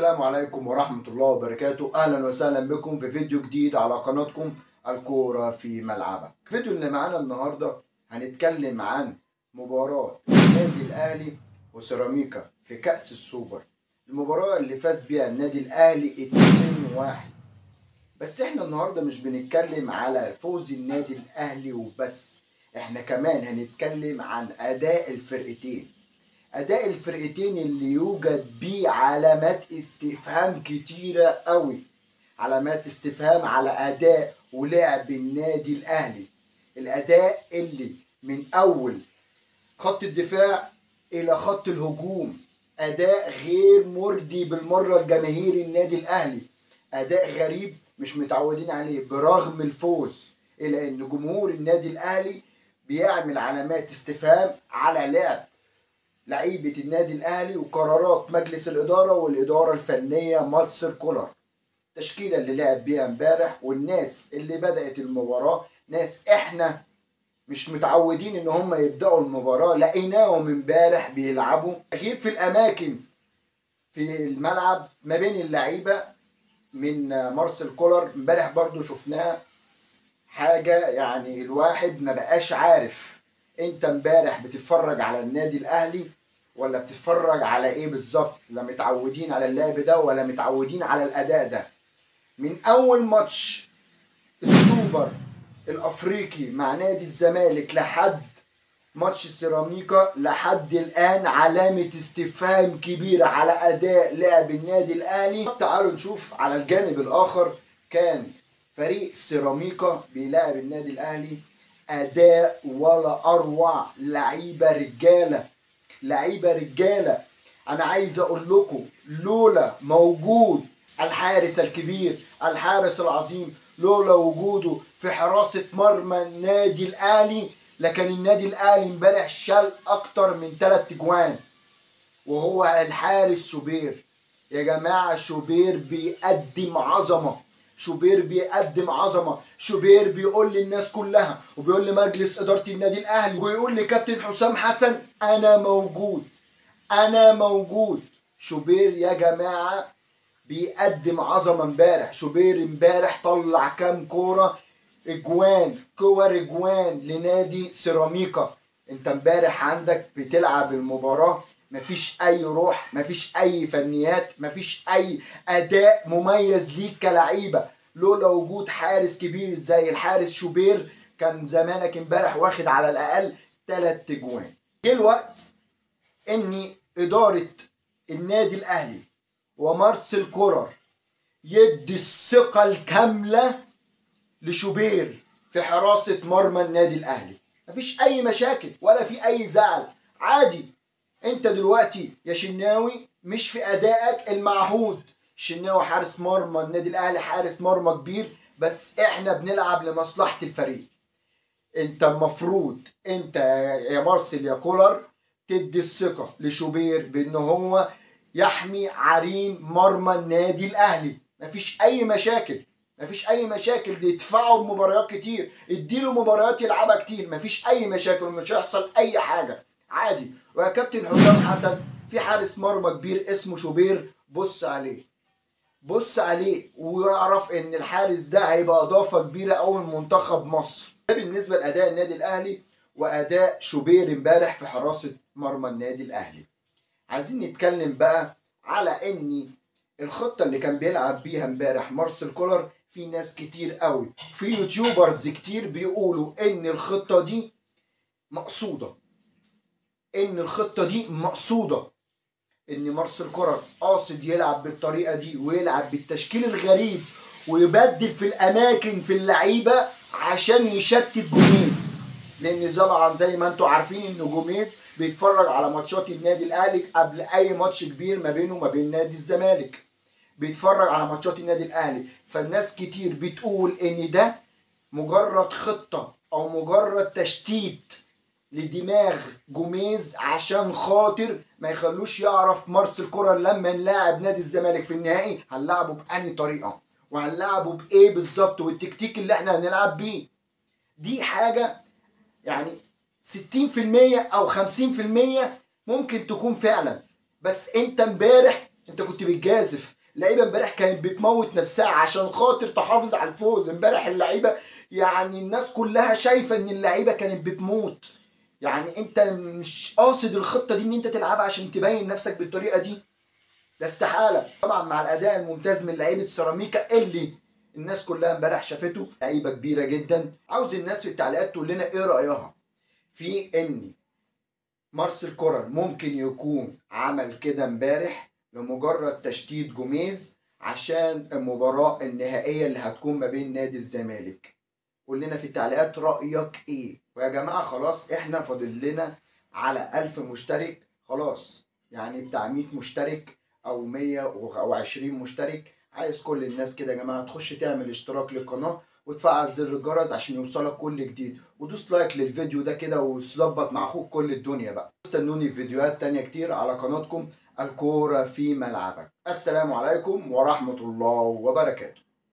السلام عليكم ورحمة الله وبركاته. أهلا وسهلا بكم في فيديو جديد على قناتكم الكورة في ملعبك. الفيديو اللي معانا النهاردة هنتكلم عن مباراة النادي الأهلي وسيراميكا في كأس السوبر، المباراة اللي فاز بيها النادي الأهلي 2-1. بس احنا النهاردة مش بنتكلم على فوز النادي الأهلي وبس، احنا كمان هنتكلم عن أداء الفرقتين اللي يوجد بيه علامات استفهام كتيرة قوي، علامات استفهام على أداء ولعب النادي الأهلي. الأداء اللي من أول خط الدفاع إلى خط الهجوم أداء غير مرضي بالمرة لجماهير النادي الأهلي، أداء غريب مش متعودين عليه برغم الفوز، إلا أن جمهور النادي الأهلي بيعمل علامات استفهام على لعيبة النادي الأهلي وقرارات مجلس الإدارة والإدارة الفنية مارسيل كولر. التشكيلة اللي لعب بيها امبارح والناس اللي بدأت المباراة ناس احنا مش متعودين ان هم يبدأوا المباراة، لقيناهم امبارح بيلعبوا تغيير في الأماكن في الملعب ما بين اللعيبة من مارسيل كولر. امبارح برضو شفناها حاجة يعني الواحد ما بقاش عارف انت امبارح بتتفرج على النادي الأهلي ولا بتتفرج على ايه بالظبط، لا متعودين على اللعب ده ولا متعودين على الاداء ده. من اول ماتش السوبر الافريقي مع نادي الزمالك لحد ماتش سيراميكا لحد الان علامة استفهام كبيرة على اداء لعب النادي الاهلي. تعالوا نشوف على الجانب الاخر كان فريق سيراميكا بيلاعب النادي الاهلي، اداء ولا اروع، لعيبه رجاله. انا عايز اقول لكم لولا موجود الحارس الكبير الحارس العظيم، لولا وجوده في حراسه مرمى النادي الاهلي لكان النادي الاهلي امبارح شال اكتر من 3 اجوان، وهو الحارس شوبير. يا جماعه شوبير بيقدم عظمه، شوبير بيقول للناس كلها وبيقول لمجلس إدارة النادي الأهلي ويقول لكابتن حسام حسن أنا موجود. شوبير يا جماعة بيقدم عظمة امبارح. شوبير امبارح طلع كام كورة اجوان لنادي سيراميكا. انت امبارح عندك بتلعب المباراة مفيش اي روح، مفيش اي فنيات، مفيش اي اداء مميز ليك كلعيبة. لولا وجود حارس كبير زي الحارس شوبير كان زمانك امبارح واخد على الاقل 3 اجوان. جه الوقت ان ادارة النادي الاهلي ومارسيل كولر يدي الثقة الكاملة لشوبير في حراسة مرمى النادي الأهلي. مفيش أي مشاكل ولا في أي زعل، عادي. أنت دلوقتي يا شناوي مش في أدائك المعهود. شناوي حارس مرمى النادي الأهلي، حارس مرمى كبير، بس إحنا بنلعب لمصلحة الفريق. أنت المفروض أنت يا مارسيل يا كولر تدي الثقة لشوبير بأن هو يحمي عرين مرمى النادي الأهلي. مفيش أي مشاكل، بيدفعوا بمباريات كتير، اديله مباريات يلعبها كتير، مفيش أي مشاكل ومش هيحصل أي حاجة، عادي. ويا كابتن حسام حسن في حارس مرمى كبير اسمه شوبير، بص عليه ويعرف ان الحارس ده هيبقى اضافه كبيره قوي لمنتخب مصر. ده بالنسبه لاداء النادي الاهلي واداء شوبير امبارح في حراسه مرمى النادي الاهلي. عايزين نتكلم بقى على ان الخطه اللي كان بيلعب بيها امبارح مارسيل كولر، في ناس كتير قوي في يوتيوبرز كتير بيقولوا ان الخطه دي مقصوده، ان مارسيل كولر قاصد يلعب بالطريقه دي ويلعب بالتشكيل الغريب ويبدل في الاماكن في اللعيبه عشان يشتت جوميز. لان طبعا زي ما انتم عارفين ان جوميز بيتفرج على ماتشات النادي الاهلي قبل اي ماتش كبير ما بينه وما بين نادي الزمالك، بيتفرج على ماتشات النادي الاهلي. فالناس كتير بتقول ان ده مجرد خطه او مجرد تشتيت لدماغ جوميز عشان خاطر ما يخلوش يعرف مارسيل كولر لما نلاعب نادي الزمالك في النهائي هنلعبه بأني طريقه وهنلعبه بايه بالظبط والتكتيك اللي احنا هنلعب بيه. دي حاجه يعني 60% او 50% ممكن تكون فعلا، بس انت امبارح انت كنت بتجازف، اللعيبه امبارح كانت بتموت نفسها عشان خاطر تحافظ على الفوز. امبارح اللعيبه يعني الناس كلها شايفه ان اللعيبه كانت بتموت. يعني انت مش قاصد الخطه دي ان انت تلعبها عشان تبين نفسك بالطريقه دي؟ ده استحاله. طبعا مع الاداء الممتاز من لعيبه سيراميكا اللي الناس كلها امبارح شافته، لعيبه كبيره جدا. عاوز الناس في التعليقات تقول لنا ايه رايها في ان مارسيل كولر ممكن يكون عمل كده امبارح لمجرد تشتيت جوميز عشان المباراة النهائية اللي هتكون ما بين نادي الزمالك. قول لنا في التعليقات رأيك ايه. ويا جماعة خلاص احنا فاضل لنا على 1000 مشترك خلاص، يعني بتاع 100 مشترك او 100 او 20 مشترك. عايز كل الناس كده يا جماعة تخش تعمل اشتراك للقناة وتفعل زر الجرس عشان يوصلك كل جديد، ودوس لايك للفيديو ده كده وظبط مع اخوك كل الدنيا بقى. استنوني في فيديوهات تانية كتير على قناتكم الكورة في ملعبك. السلام عليكم ورحمة الله وبركاته.